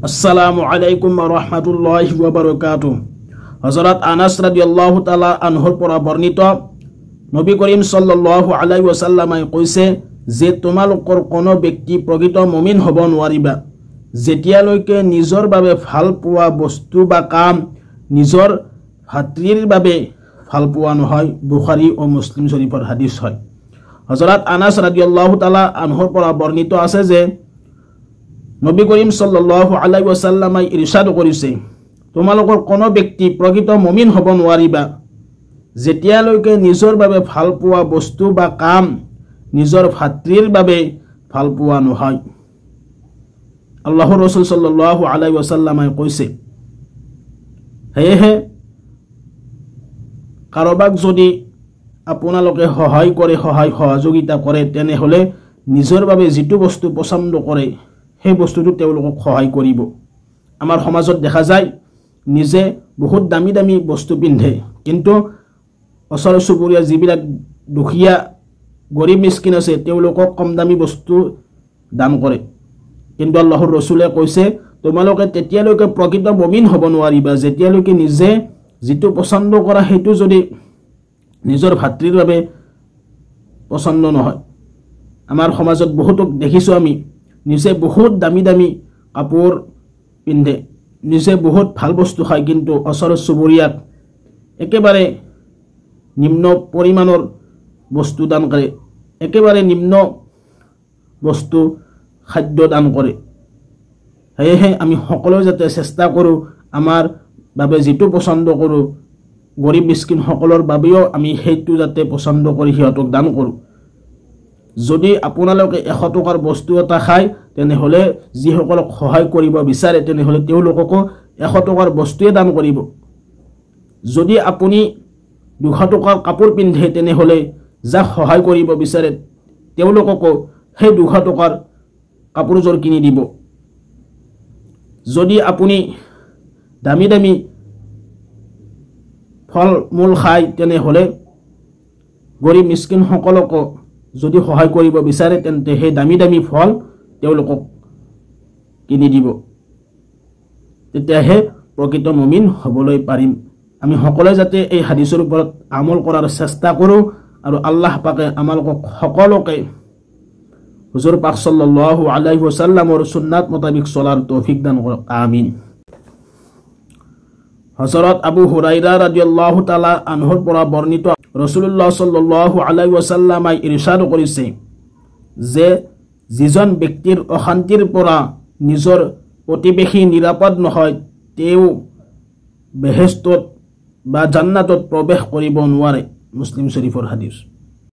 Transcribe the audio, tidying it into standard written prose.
আসসালামু আলাইকুম ওয়া ৰাহমাতুল্লাহি ওয়া বাৰাকাতুহু। হযৰত আনাস ৰাদিয়াল্লাহু তাআলা আনহুৰ পৰা বৰ্ণিত নবী কৰিম সাল্লাল্লাহু আলাইহি ওয়াসাল্লামে কৈছে যে তোমালোকৰ কোনো ব্যক্তি প্ৰকৃত মুমিন হ'ব নোৱাৰিবা যেতিয়ালৈকে নিজৰ বাবে ভাল পোৱা বস্তু বা কাম নিজৰ ভাতৃৰ বাবে ভাল পোৱা নহয়। বুখাৰী ও মুসলিম শৰীফৰ হাদিস হয়। হযৰত আনাস ৰাদিয়াল্লাহু তাআলা আনহুৰ পৰা বৰ্ণিত আছে যে নবী কৰিম সাল্লাল্লাহু আলাইহি ওয়াসাল্লামে ইৰশাদ কৰিছে তোমালোকৰ কোনো ব্যক্তি প্ৰকৃত মুমিন হ'ব নোৱাৰিবা যেতিয়ালৈকে নিজৰ বাবে ভাল পোৱা বস্তু বা কাম নিজৰ ভাতৃৰ বাবে ভাল পোৱা নহয়। আল্লাহৰ ৰাসূল সাল্লাল্লাহু আলাইহি ওয়াসাল্লামে কৈছে হেহে কাৰোবাক যদি আপোনালোকে সহায় কৰে সহযোগিতা কৰে তেনেহলে নিজৰ বাবে যিটো বস্তু পছন্দ কৰে সেই বস্তুটো তেওঁলোকক সহায় কৰিব। আমাৰ সমাজত দেখা যায় নিজে বহুত দামী দামী বস্তু পিন্ধে কিন্তু ওচৰ চুবুৰীয়া যিবিলাক দুখীয়া গৰীব মিসকিন আছে তেওঁলোকক কম দামী বস্তু দান কৰে। কিন্তু আল্লাহৰ ৰাসূলে কৈছে তোমালোকে তেতিয়ালৈকে প্ৰকৃত মুমিন হ'ব নোৱাৰিবা যেতিয়ালৈকে নিজে যিটো পছন্দ কৰা সেইটো যদি নিজৰ ভাতৃৰ বাবে পছন্দ নহয়। আমাৰ সমাজত বহুতক দেখিছো আমি নিজে বহুত দামী দামী কাপোৰ পিন্ধে নিজে বহুত ভাল বস্তু খায় কিন্তু ওচৰ চুবুৰীয়াক একেবাৰে নিম্ন পৰিমাণৰ বস্তু দান কৰে একেবাৰে নিম্ন বস্তু খাদ্য দান কৰে। সেয়েহে আমি সকলোৱে যাতে চেষ্টা কৰোঁ আমাৰ বাবে যিটো পছন্দ কৰোঁ গৰীব মিসকিন সকলৰ বাবেও আমি সেইটো যাতে পছন্দ কৰি সিহঁতক দান কৰোঁ। যদি আপোনালোকে 100 টকাৰ বস্তু এটা খায় তেনেহলে যিসকলক সহায় কৰিব বিচাৰে তেনেহলে তেওঁলোককো 100 টকাৰ বস্তুৱে দান কৰিব। যদি আপুনি 200 টকাৰ কাপোৰ পিন্ধে তেনেহলে যাক সহায় কৰিব বিচাৰে তেওঁলোককো সেই 200 টকাৰ কাপোৰযোৰ কিনি দিব। যদি আপুনি দামী দামী ফল মূল খায় তেনেহলে গৰীব মিসকিন সকলকো যদি সহায় কৰিব বিচাৰে তেন্তে সেই দামী দামী ফল তেওঁলোকক কিনি দিব। তেতিয়াহে প্ৰকৃত মুমিন হ'বলৈ পাৰিম। আমি সকলোৱে যাতে এই হাদিসৰ ওপৰত আমল কৰাৰ চেষ্টা কৰোঁ আৰু আল্লাহ পাকে আমালোকক সকলোকে হুজুৰ পাক সাল্লাল্লাহু আলাইহি ওয়াসাল্লামৰ সুন্নাত মোতাবিক চলাৰ তৌফিক দান কৰক আমিন। হযৰত আবু হুৰায়ৰা ৰাদিয়াল্লাহু তাআলা আনহুৰ পৰা বৰ্ণিত ৰাসূলুল্লাহ সাল্লাল্লাহু আলাইহি ওয়াসাল্লামে ইৰশাদ কৰিছে যে যিজন ব্যক্তিৰ অশান্তিৰ পৰা নিজৰ প্ৰতিবেশী নিৰাপদ নহয় তেওঁ বেহেশতত বা জান্নাতত প্ৰৱেশ কৰিব নোৱাৰে। মুসলিম শৰীফৰ হাদিস।